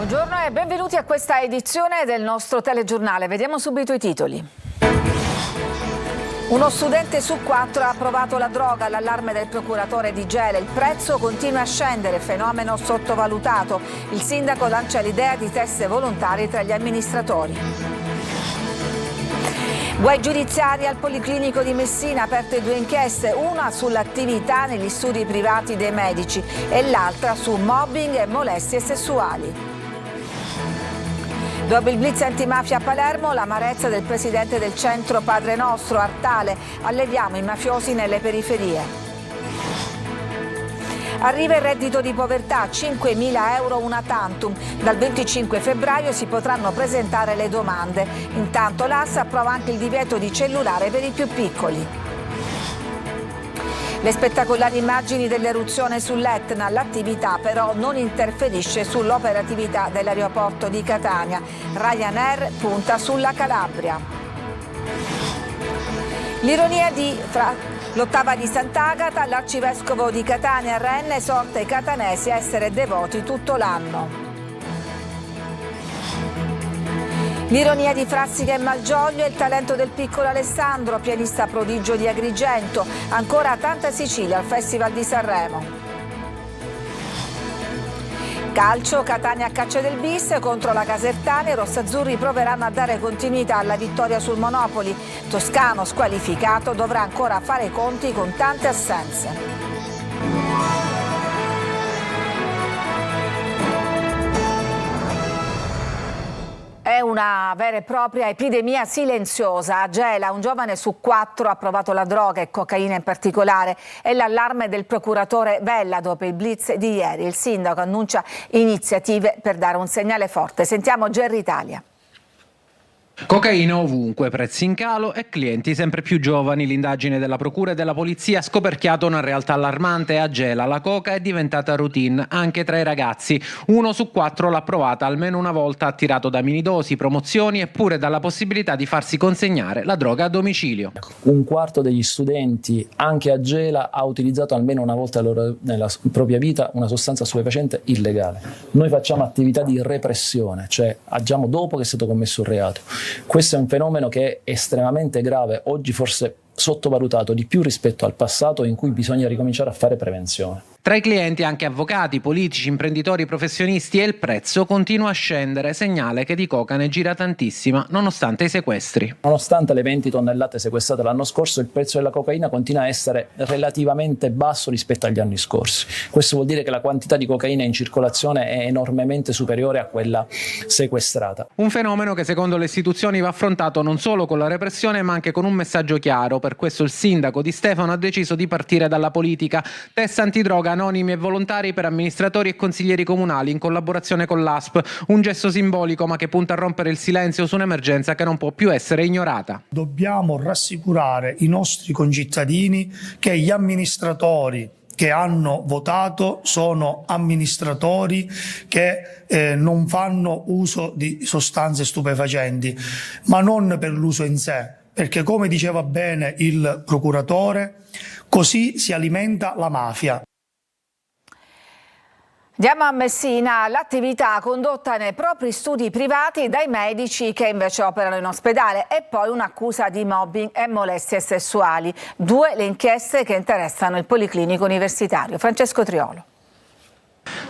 Buongiorno e benvenuti a questa edizione del nostro telegiornale. Vediamo subito i titoli. Uno studente su 4 ha provato la droga, l'allarme del procuratore di Gela. Il prezzo continua a scendere, fenomeno sottovalutato. Il sindaco lancia l'idea di test volontari tra gli amministratori. Guai giudiziari al Policlinico di Messina, aperte 2 inchieste, una sull'attività negli studi privati dei medici e l'altra su mobbing e molestie sessuali. Dopo il blitz antimafia a Palermo, l'amarezza del presidente del centro Padre Nostro, Artale. Alleviamo i mafiosi nelle periferie. Arriva il reddito di povertà, 5.000 euro una tantum. Dal 25 febbraio si potranno presentare le domande. Intanto l'AS approva anche il divieto di cellulare per i più piccoli. Le spettacolari immagini dell'eruzione sull'Etna, l'attività però non interferisce sull'operatività dell'aeroporto di Catania. Ryanair punta sulla Calabria. L'ironia l'ottava di Sant'Agata, l'arcivescovo di Catania Renna esorta i catanesi a essere devoti tutto l'anno. L'ironia di Frassica e Malgioglio e il talento del piccolo Alessandro, pianista prodigio di Agrigento. Ancora tanta Sicilia al Festival di Sanremo. Calcio, Catania a caccia del bis contro la Casertana. I rossazzurri proveranno a dare continuità alla vittoria sul Monopoli. Toscano squalificato dovrà ancora fare i conti con tante assenze. È una vera e propria epidemia silenziosa. A Gela un giovane su 4 ha provato la droga e cocaina in particolare. È l'allarme del procuratore Vella dopo il blitz di ieri. Il sindaco annuncia iniziative per dare un segnale forte. Sentiamo Gerry Italia. Cocaina ovunque, prezzi in calo e clienti sempre più giovani. L'indagine della procura e della polizia ha scoperchiato una realtà allarmante. A Gela la coca è diventata routine anche tra i ragazzi. 1 su 4 l'ha provata almeno una volta, attirato da minidosi, promozioni e pure dalla possibilità di farsi consegnare la droga a domicilio. Un quarto degli studenti anche a Gela ha utilizzato almeno una volta nella propria vita una sostanza stupefacente illegale. Noi facciamo attività di repressione, cioè agiamo dopo che è stato commesso il reato. Questo è un fenomeno che è estremamente grave, oggi forse sottovalutato di più rispetto al passato, in cui bisogna ricominciare a fare prevenzione. Tra i clienti anche avvocati, politici, imprenditori, professionisti, e il prezzo continua a scendere, segnale che di coca ne gira tantissima nonostante i sequestri. Nonostante le 20 tonnellate sequestrate l'anno scorso, il prezzo della cocaina continua a essere relativamente basso rispetto agli anni scorsi. Questo vuol dire che la quantità di cocaina in circolazione è enormemente superiore a quella sequestrata. Un fenomeno che secondo le istituzioni va affrontato non solo con la repressione ma anche con un messaggio chiaro. Per questo il sindaco Di Stefano ha deciso di partire dalla politica. Test antidroga anonimi e volontari per amministratori e consiglieri comunali in collaborazione con l'ASP, un gesto simbolico ma che punta a rompere il silenzio su un'emergenza che non può più essere ignorata. Dobbiamo rassicurare i nostri concittadini che gli amministratori che hanno votato sono amministratori che non fanno uso di sostanze stupefacenti, ma non per l'uso in sé, perché come diceva bene il procuratore, così si alimenta la mafia. Andiamo a Messina, l'attività condotta nei propri studi privati dai medici che invece operano in ospedale e poi un'accusa di mobbing e molestie sessuali. 2 le inchieste che interessano il Policlinico Universitario. Francesco Triolo.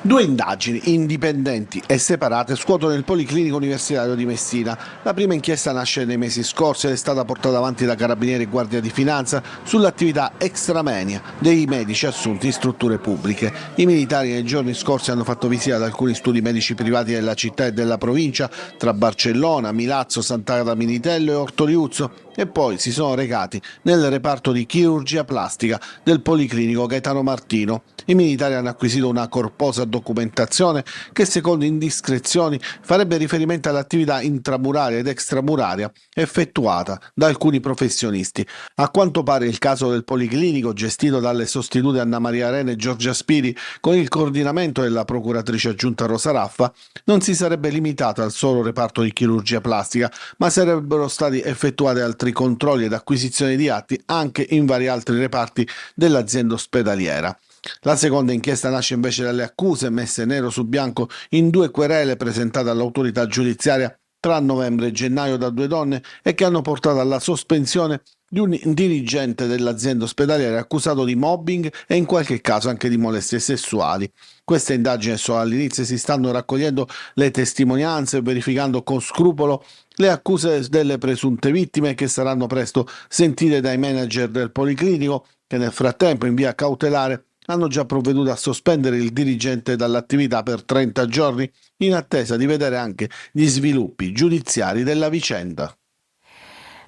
2 indagini indipendenti e separate scuotono il Policlinico Universitario di Messina. La prima inchiesta nasce nei mesi scorsi ed è stata portata avanti da Carabinieri e Guardia di Finanza sull'attività extramoenia dei medici assunti in strutture pubbliche. I militari nei giorni scorsi hanno fatto visita ad alcuni studi medici privati della città e della provincia, tra Barcellona, Milazzo, Sant'Agata Militello e Ortoriuzzo, e poi si sono recati nel reparto di chirurgia plastica del Policlinico Gaetano Martino. I militari hanno acquisito una corposa documentazione che, secondo indiscrezioni, farebbe riferimento all'attività intramuraria ed extramuraria effettuata da alcuni professionisti. A quanto pare il caso del Policlinico, gestito dalle sostitute Anna Maria Arena e Giorgia Spiri, con il coordinamento della procuratrice aggiunta Rosa Raffa, non si sarebbe limitato al solo reparto di chirurgia plastica, ma sarebbero stati effettuati altri controlli ed acquisizioni di atti anche in vari altri reparti dell'azienda ospedaliera. La seconda inchiesta nasce invece dalle accuse messe nero su bianco in 2 querele presentate all'autorità giudiziaria tra novembre e gennaio da 2 donne e che hanno portato alla sospensione di un dirigente dell'azienda ospedaliera accusato di mobbing e in qualche caso anche di molestie sessuali. Queste indagini sono all'inizio, si stanno raccogliendo le testimonianze e verificando con scrupolo le accuse delle presunte vittime che saranno presto sentite dai manager del Policlinico che nel frattempo in via cautelare hanno già provveduto a sospendere il dirigente dall'attività per 30 giorni in attesa di vedere anche gli sviluppi giudiziari della vicenda.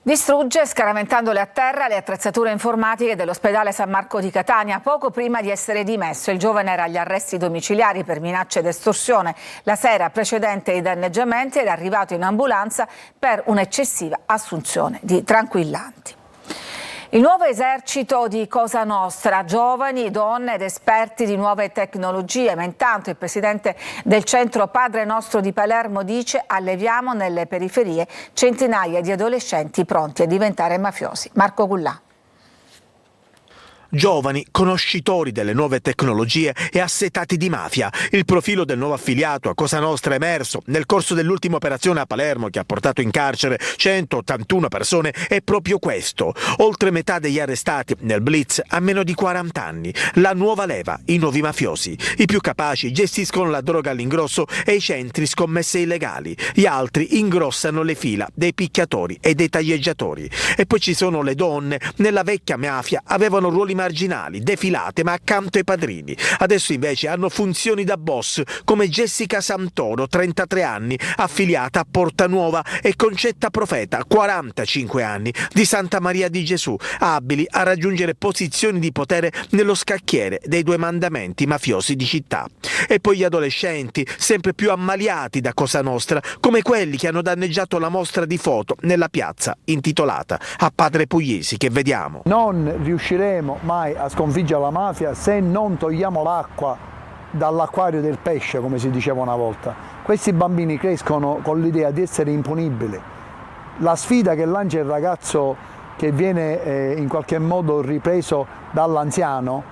Distrugge, scaraventandole a terra, le attrezzature informatiche dell'ospedale San Marco di Catania poco prima di essere dimesso. Il giovane era agli arresti domiciliari per minacce ed estorsione la sera precedente ai danneggiamenti ed è arrivato in ambulanza per un'eccessiva assunzione di tranquillanti. Il nuovo esercito di Cosa Nostra, giovani, donne ed esperti di nuove tecnologie, ma intanto il presidente del centro Padre Nostro di Palermo dice: alleviamo nelle periferie centinaia di adolescenti pronti a diventare mafiosi. Marco Cullà. Giovani, conoscitori delle nuove tecnologie e assetati di mafia. Il profilo del nuovo affiliato a Cosa Nostra è emerso nel corso dell'ultima operazione a Palermo che ha portato in carcere 181 persone è proprio questo. Oltre metà degli arrestati nel blitz ha meno di 40 anni. La nuova leva, i nuovi mafiosi. I più capaci gestiscono la droga all'ingrosso e i centri scommesse illegali. Gli altri ingrossano le fila dei picchiatori e dei taglieggiatori. E poi ci sono le donne. Nella vecchia mafia avevano ruoli marginali, defilate, ma accanto ai padrini. Adesso invece hanno funzioni da boss, come Jessica Santoro, 33 anni, affiliata a Porta Nuova, e Concetta Profeta, 45 anni, di Santa Maria di Gesù, abili a raggiungere posizioni di potere nello scacchiere dei 2 mandamenti mafiosi di città. E poi gli adolescenti, sempre più ammaliati da Cosa Nostra, come quelli che hanno danneggiato la mostra di foto nella piazza intitolata a Padre Pugliesi, che vediamo. Non riusciremo mai a sconfiggere la mafia se non togliamo l'acqua dall'acquario del pesce, come si diceva una volta. Questi bambini crescono con l'idea di essere impunibili. La sfida che lancia il ragazzo che viene in qualche modo ripreso dall'anziano,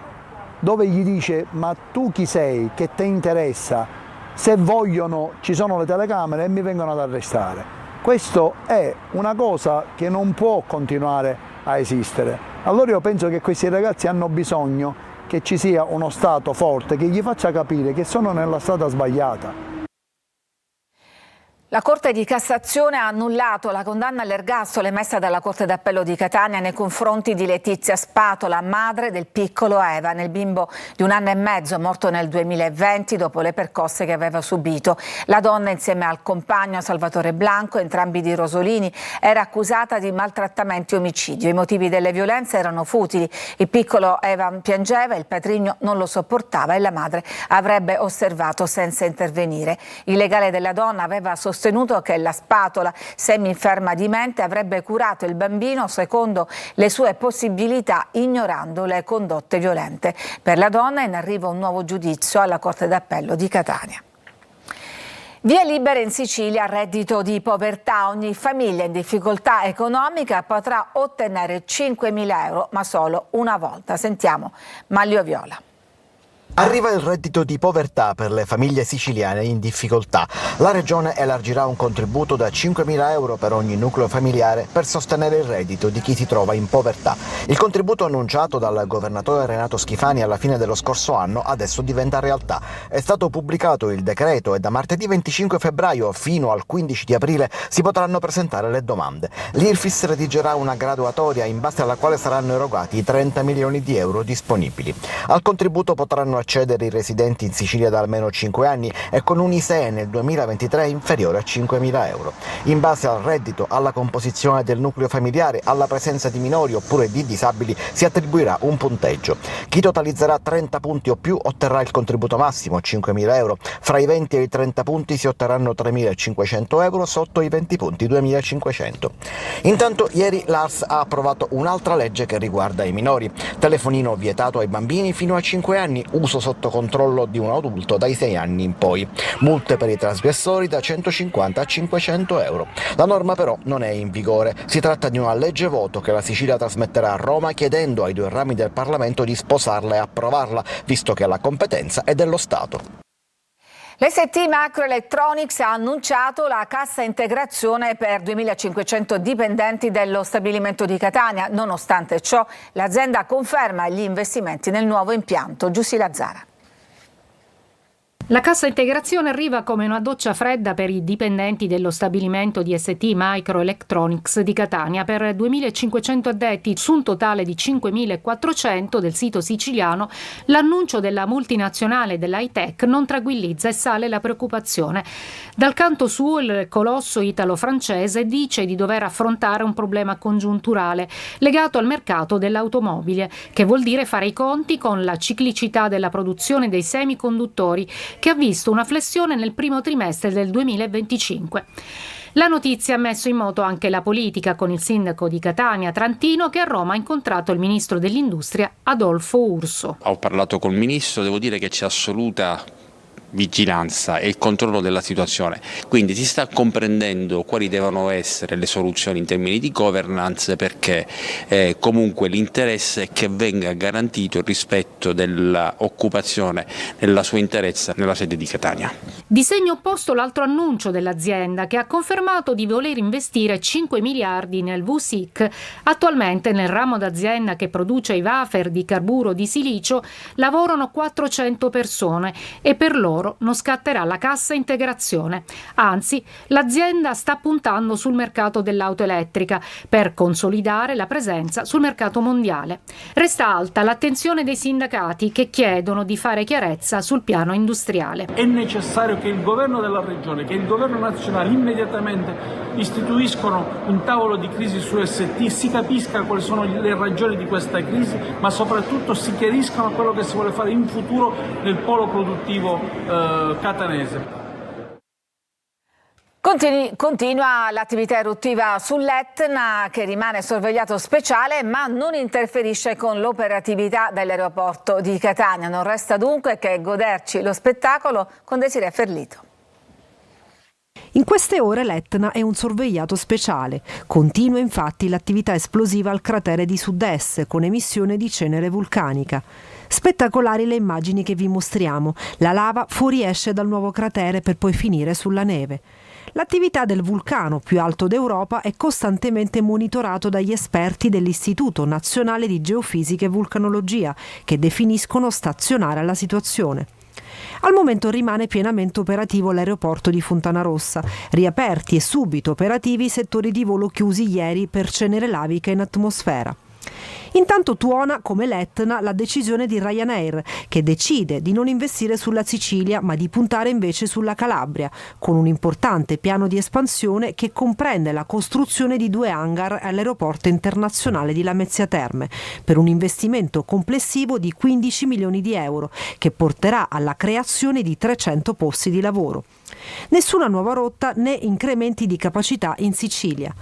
dove gli dice: ma tu chi sei, che ti interessa? Se vogliono ci sono le telecamere e mi vengono ad arrestare. Questo è una cosa che non può continuare a esistere. Allora io penso che questi ragazzi hanno bisogno che ci sia uno Stato forte che gli faccia capire che sono nella strada sbagliata. La Corte di Cassazione ha annullato la condanna all'ergastolo emessa dalla Corte d'Appello di Catania nei confronti di Letizia Spatola, madre del piccolo Evan, il bimbo di 1 anno e mezzo morto nel 2020 dopo le percosse che aveva subito. La donna, insieme al compagno Salvatore Blanco, entrambi di Rosolini, era accusata di maltrattamenti e omicidio. I motivi delle violenze erano futili. Il piccolo Evan piangeva, il patrigno non lo sopportava e la madre avrebbe osservato senza intervenire. Il legale della donna aveva sostenuto che la Spatola, semi-inferma di mente, avrebbe curato il bambino secondo le sue possibilità, ignorando le condotte violente. Per la donna è in arrivo un nuovo giudizio alla Corte d'Appello di Catania. Via libera in Sicilia, reddito di povertà. Ogni famiglia in difficoltà economica potrà ottenere 5.000 euro, ma solo una volta. Sentiamo Maglio Viola. Arriva il reddito di povertà per le famiglie siciliane in difficoltà. La Regione elargirà un contributo da 5.000 euro per ogni nucleo familiare per sostenere il reddito di chi si trova in povertà. Il contributo annunciato dal governatore Renato Schifani alla fine dello scorso anno adesso diventa realtà. È stato pubblicato il decreto e da martedì 25 febbraio fino al 15 di aprile si potranno presentare le domande. L'IRFIS redigerà una graduatoria in base alla quale saranno erogati i 30 milioni di euro disponibili. Al contributo potranno accedere i residenti in Sicilia da almeno 5 anni e con un ISEE nel 2023 inferiore a 5.000 euro. In base al reddito, alla composizione del nucleo familiare, alla presenza di minori oppure di disabili si attribuirà un punteggio. Chi totalizzerà 30 punti o più otterrà il contributo massimo, 5.000 euro. Fra i 20 e i 30 punti si otterranno 3.500 euro, sotto i 20 punti 2.500. Intanto ieri l'ARS ha approvato un'altra legge che riguarda i minori. Telefonino vietato ai bambini fino a 5 anni, uso possesso sotto controllo di un adulto dai 6 anni in poi. Multe per i trasgressori da 150 a 500 euro. La norma però non è in vigore. Si tratta di una legge voto che la Sicilia trasmetterà a Roma chiedendo ai 2 rami del Parlamento di sposarla e approvarla, visto che la competenza è dello Stato. L'ST Microelectronics ha annunciato la cassa integrazione per 2.500 dipendenti dello stabilimento di Catania. Nonostante ciò, l'azienda conferma gli investimenti nel nuovo impianto. Giussi Lazzara. La cassa integrazione arriva come una doccia fredda per i dipendenti dello stabilimento di ST Microelectronics di Catania per 2.500 addetti su un totale di 5.400 del sito siciliano. L'annuncio della multinazionale dell'high tech non tranquillizza e sale la preoccupazione. Dal canto suo il colosso italo-francese dice di dover affrontare un problema congiunturale legato al mercato dell'automobile, che vuol dire fare i conti con la ciclicità della produzione dei semiconduttori, che ha visto una flessione nel primo trimestre del 2025. La notizia ha messo in moto anche la politica, con il sindaco di Catania, Trantino, che a Roma ha incontrato il ministro dell'Industria, Adolfo Urso. Ho parlato col ministro, devo dire che c'è assoluta vigilanza e il controllo della situazione, quindi si sta comprendendo quali devono essere le soluzioni in termini di governance, perché comunque l'interesse è che venga garantito il rispetto dell'occupazione nella sua interezza nella sede di Catania. Di segno opposto l'altro annuncio dell'azienda, che ha confermato di voler investire 5 miliardi nel VSIC. Attualmente nel ramo d'azienda che produce i wafer di carburo di silicio lavorano 400 persone e per loro non scatterà la cassa integrazione. Anzi, l'azienda sta puntando sul mercato dell'auto elettrica per consolidare la presenza sul mercato mondiale. Resta alta l'attenzione dei sindacati, che chiedono di fare chiarezza sul piano industriale. È necessario che il governo della regione, che il governo nazionale immediatamente istituiscono un tavolo di crisi su ST, si capisca quali sono le ragioni di questa crisi, ma soprattutto si chiariscano quello che si vuole fare in futuro nel polo produttivo catanese. Continua l'attività eruttiva sull'Etna, che rimane sorvegliato speciale ma non interferisce con l'operatività dell'aeroporto di Catania. Non resta dunque che goderci lo spettacolo con Desiree Ferlito. In queste ore l'Etna è un sorvegliato speciale. Continua infatti l'attività esplosiva al cratere di Sud-Est, con emissione di cenere vulcanica. Spettacolari le immagini che vi mostriamo. La lava fuoriesce dal nuovo cratere per poi finire sulla neve. L'attività del vulcano più alto d'Europa è costantemente monitorato dagli esperti dell'Istituto Nazionale di Geofisica e Vulcanologia, che definiscono stazionaria la situazione. Al momento rimane pienamente operativo l'aeroporto di Fontanarossa, riaperti e subito operativi i settori di volo chiusi ieri per cenere lavica in atmosfera. Intanto tuona, come l'Etna, la decisione di Ryanair, che decide di non investire sulla Sicilia ma di puntare invece sulla Calabria, con un importante piano di espansione che comprende la costruzione di 2 hangar all'aeroporto internazionale di Lamezia Terme, per un investimento complessivo di 15 milioni di euro, che porterà alla creazione di 300 posti di lavoro. Nessuna nuova rotta né incrementi di capacità in Sicilia.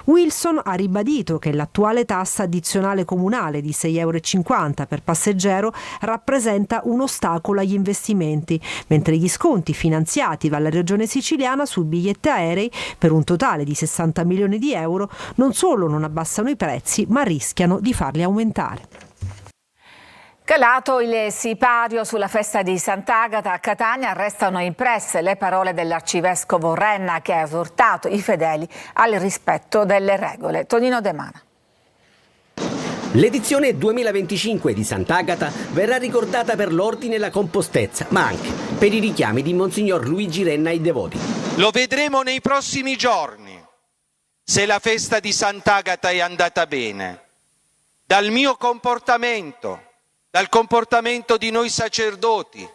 Wilson ha ribadito che l'attuale tassa addizionale comunale di 6,50 euro per passeggero rappresenta un ostacolo agli investimenti, mentre gli sconti finanziati dalla regione siciliana sui biglietti aerei per un totale di 60 milioni di euro non solo non abbassano i prezzi, ma rischiano di farli aumentare. Calato il sipario sulla festa di Sant'Agata a Catania, restano impresse le parole dell'arcivescovo Renna, che ha esortato i fedeli al rispetto delle regole. Tonino De Mana. L'edizione 2025 di Sant'Agata verrà ricordata per l'ordine e la compostezza, ma anche per i richiami di Monsignor Luigi Renna ai devoti. Lo vedremo nei prossimi giorni, se la festa di Sant'Agata è andata bene. Dal mio comportamento, dal comportamento di noi sacerdoti,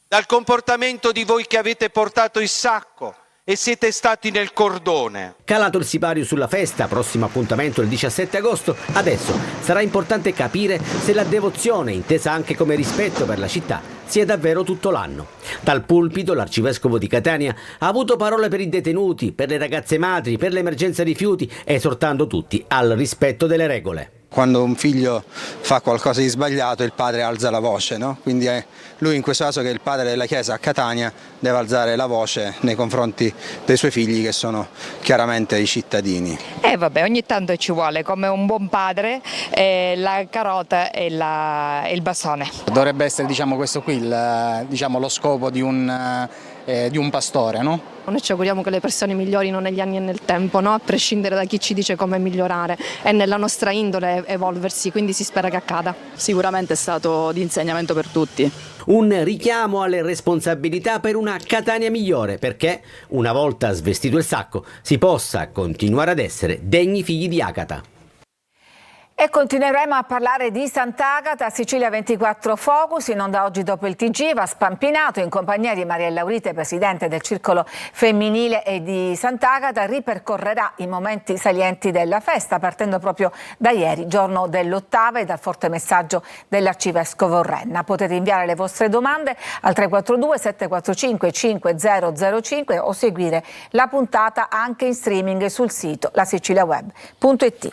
dal comportamento di voi che avete portato il sacco e siete stati nel cordone. Calato il sipario sulla festa, prossimo appuntamento il 17 agosto, adesso sarà importante capire se la devozione, intesa anche come rispetto per la città, sia davvero tutto l'anno. Dal pulpito l'arcivescovo di Catania ha avuto parole per i detenuti, per le ragazze madri, per l'emergenza rifiuti, esortando tutti al rispetto delle regole. Quando un figlio fa qualcosa di sbagliato il padre alza la voce, no? Quindi lui in questo caso, che è il padre della Chiesa a Catania, deve alzare la voce nei confronti dei suoi figli, che sono chiaramente i cittadini. Vabbè, ogni tanto ci vuole, come un buon padre, la carota e il bastone. Dovrebbe essere, questo qui lo scopo di un pastore, no? Noi ci auguriamo che le persone migliorino negli anni e nel tempo, no? A prescindere da chi ci dice come migliorare. È nella nostra indole evolversi, quindi si spera che accada. Sicuramente è stato di insegnamento per tutti. Un richiamo alle responsabilità per una Catania migliore, perché una volta svestito il sacco si possa continuare ad essere degni figli di Agata. E continueremo a parlare di Sant'Agata. Sicilia 24 Focus, in onda oggi dopo il TG, va Spampinato in compagnia di Mariella Aurite, presidente del Circolo Femminile e di Sant'Agata, ripercorrerà i momenti salienti della festa, partendo proprio da ieri, giorno dell'8ª, e dal forte messaggio dell'Arcivescovo Renna. Potete inviare le vostre domande al 342 745 5005 o seguire la puntata anche in streaming sul sito lasiciliaweb.it.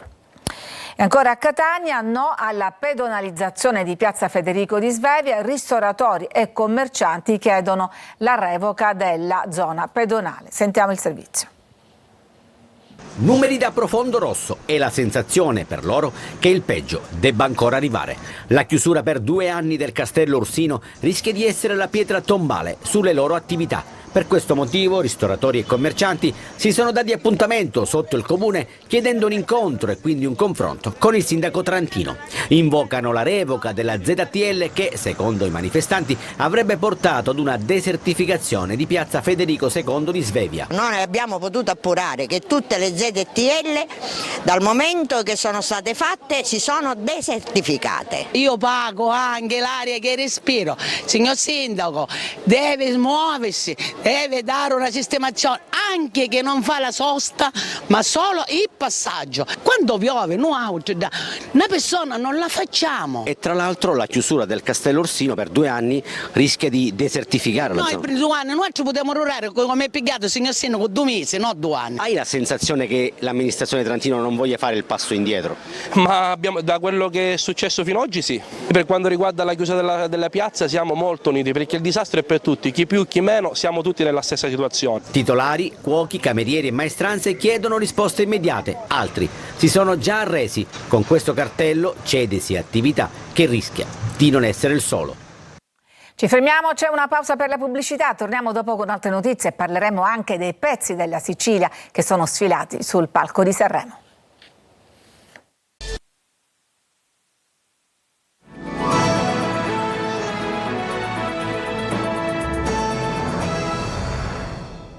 E ancora a Catania, no alla pedonalizzazione di Piazza Federico di Svevia, ristoratori e commercianti chiedono la revoca della zona pedonale. Sentiamo il servizio. Numeri da profondo rosso e la sensazione per loro che il peggio debba ancora arrivare. La chiusura per 2 anni del Castello Ursino rischia di essere la pietra tombale sulle loro attività. Per questo motivo ristoratori e commercianti si sono dati appuntamento sotto il comune chiedendo un incontro e quindi un confronto con il sindaco Trantino. Invocano la revoca della ZTL che, secondo i manifestanti, avrebbe portato ad una desertificazione di Piazza Federico II di Svevia. Noi abbiamo potuto appurare che tutte le ZTL dal momento che sono state fatte si sono desertificate. Io pago anche l'aria che respiro. Signor sindaco, deve muoversi, deve dare una sistemazione, anche che non fa la sosta, ma solo il passaggio. Quando piove, una persona non la facciamo. E tra l'altro la chiusura del Castello Ursino per 2 anni rischia di desertificare la zona. Noi per 2 anni noi ci potremmo rurare come è piegato il signor sindaco 2 mesi, no 2 anni. Hai la sensazione che l'amministrazione Trantino non voglia fare il passo indietro? Ma da quello che è successo fino ad oggi sì. Per quanto riguarda la chiusura della piazza siamo molto uniti, perché il disastro è per tutti, chi più chi meno, siamo tutti nella stessa situazione. Titolari, cuochi, camerieri e maestranze chiedono risposte immediate, altri si sono già arresi. Con questo cartello cedesi attività che rischia di non essere il solo. Ci fermiamo, c'è una pausa per la pubblicità, torniamo dopo con altre notizie e parleremo anche dei pezzi della Sicilia che sono sfilati sul palco di Sanremo.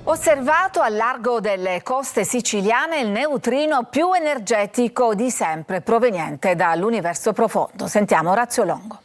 Osservato al largo delle coste siciliane il neutrino più energetico di sempre proveniente dall'universo profondo. Sentiamo Orazio Longo.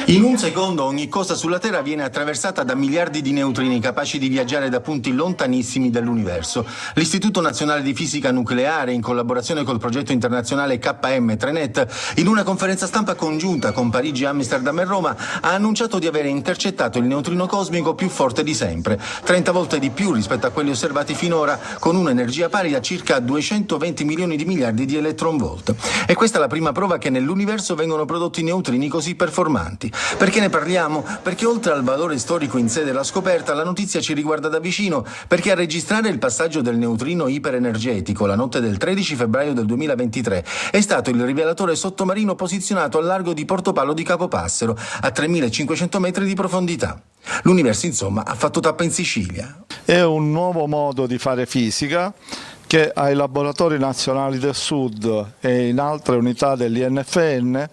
In un secondo ogni cosa sulla Terra viene attraversata da miliardi di neutrini capaci di viaggiare da punti lontanissimi dell'universo. L'Istituto Nazionale di Fisica Nucleare, in collaborazione col progetto internazionale KM3NET, in una conferenza stampa congiunta con Parigi, Amsterdam e Roma, ha annunciato di avere intercettato il neutrino cosmico più forte di sempre, 30 volte di più rispetto a quelli osservati finora, con un'energia pari a circa 220 milioni di miliardi di eletronvolt. E questa è la prima prova che nell'universo vengono prodotti neutrini così performanti. Perché ne parliamo? Perché oltre al valore storico in sé della scoperta, la notizia ci riguarda da vicino, perché a registrare il passaggio del neutrino iperenergetico la notte del 13 febbraio del 2023 è stato il rivelatore sottomarino posizionato al largo di Portopalo di Capopassero, a 3.500 metri di profondità. L'universo, insomma, ha fatto tappa in Sicilia. È un nuovo modo di fare fisica che ai laboratori nazionali del Sud e in altre unità dell'INFN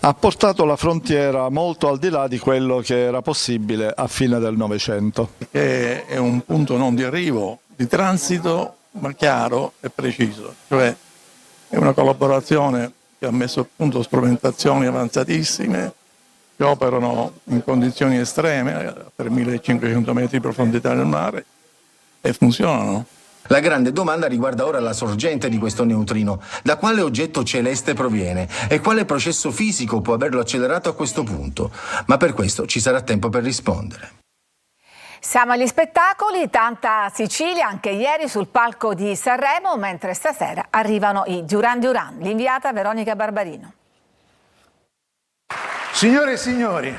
ha portato la frontiera molto al di là di quello che era possibile a fine del Novecento. È un punto non di arrivo, di transito, ma chiaro e preciso. Cioè è una collaborazione che ha messo a punto strumentazioni avanzatissime che operano in condizioni estreme, a 3.500 metri di profondità nel mare, e funzionano. La grande domanda riguarda ora la sorgente di questo neutrino. Da quale oggetto celeste proviene e quale processo fisico può averlo accelerato a questo punto? Ma per questo ci sarà tempo per rispondere. Siamo agli spettacoli, tanta Sicilia anche ieri sul palco di Sanremo, mentre stasera arrivano i Duran Duran. L'inviata Veronica Barbarino. Signore e signori,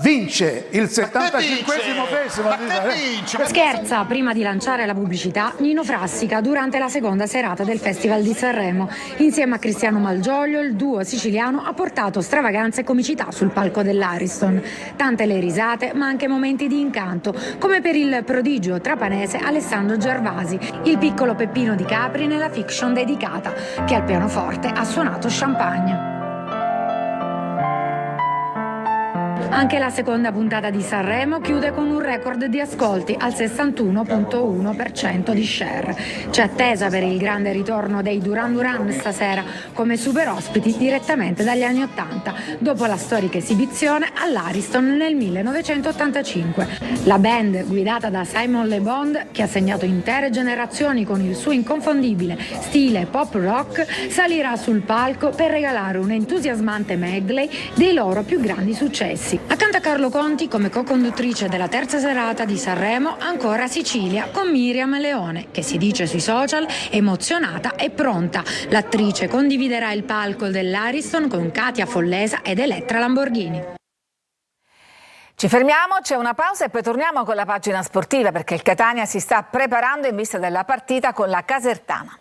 vince il 75esimo festival di Sanremo. Scherza prima di lanciare la pubblicità Nino Frassica durante la seconda serata del Festival di Sanremo. Insieme a Cristiano Malgioglio, il duo siciliano ha portato stravaganza e comicità sul palco dell'Ariston. Tante le risate, ma anche momenti di incanto, come per il prodigio trapanese Alessandro Gervasi, il piccolo Peppino di Capri nella fiction dedicata, che al pianoforte ha suonato Champagne. Anche la seconda puntata di Sanremo chiude con un record di ascolti al 61,1% di share. C'è attesa per il grande ritorno dei Duran Duran stasera come super ospiti direttamente dagli anni '80, dopo la storica esibizione all'Ariston nel 1985. La band, guidata da Simon Le Bon, che ha segnato intere generazioni con il suo inconfondibile stile pop rock, salirà sul palco per regalare un entusiasmante medley dei loro più grandi successi. Accanto a Carlo Conti, come co-conduttrice della terza serata di Sanremo, ancora Sicilia con Miriam Leone, che si dice sui social emozionata e pronta. L'attrice condividerà il palco dell'Ariston con Katia Follesa ed Elettra Lamborghini. Ci fermiamo, c'è una pausa e poi torniamo con la pagina sportiva, perché il Catania si sta preparando in vista della partita con la Casertana.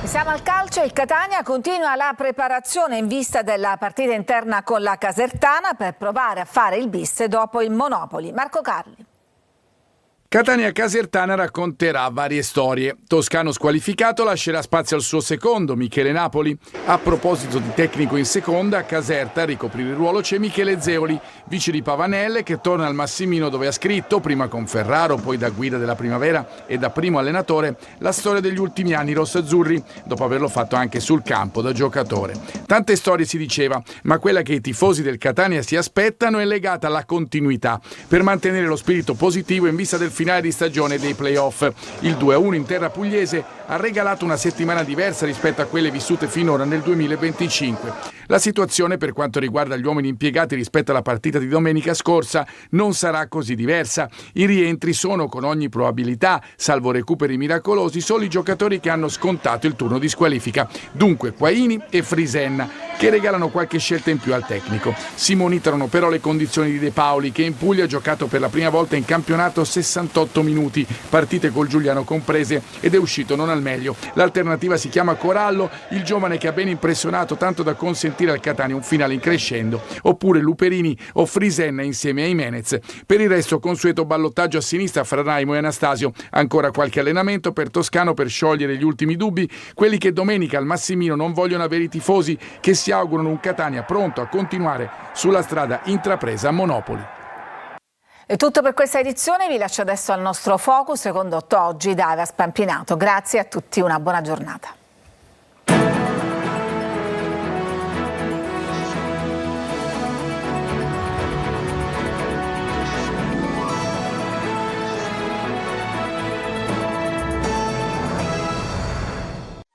Siamo al calcio, il Catania continua la preparazione in vista della partita interna con la Casertana per provare a fare il bis dopo il Monopoli. Marco Carli. Catania Casertana racconterà varie storie. Toscano squalificato lascerà spazio al suo secondo, Michele Napoli. A proposito di tecnico in seconda, a Caserta a ricoprire il ruolo c'è Michele Zeoli, vice di Pavanelle, che torna al Massimino dove ha scritto, prima con Ferraro, poi da guida della Primavera e da primo allenatore, la storia degli ultimi anni rossazzurri, dopo averlo fatto anche sul campo da giocatore. Tante storie si diceva, ma quella che i tifosi del Catania si aspettano è legata alla continuità, per mantenere lo spirito positivo in vista del finale di stagione dei play-off. Il 2-1 in terra pugliese ha regalato una settimana diversa rispetto a quelle vissute finora nel 2025. La situazione per quanto riguarda gli uomini impiegati rispetto alla partita di domenica scorsa non sarà così diversa. I rientri sono con ogni probabilità, salvo recuperi miracolosi, solo i giocatori che hanno scontato il turno di squalifica. Dunque Quaini e Frisenna, che regalano qualche scelta in più al tecnico. Si monitorano però le condizioni di De Paoli, che in Puglia ha giocato per la prima volta in campionato 68 minuti, partite col Giuliano comprese, ed è uscito non al meglio. L'alternativa si chiama Corallo, il giovane che ha ben impressionato tanto da consentire al Catania un finale in crescendo, oppure Luperini o Frisenna insieme a Jimenez. Per il resto consueto ballottaggio a sinistra fra Raimo e Anastasio, ancora qualche allenamento per Toscano per sciogliere gli ultimi dubbi, quelli che domenica al Massimino non vogliono avere i tifosi, che si augurano un Catania pronto a continuare sulla strada intrapresa a Monopoli. È tutto per questa edizione, vi lascio adesso al nostro focus condotto oggi da Eva Spampinato. Grazie a tutti, una buona giornata.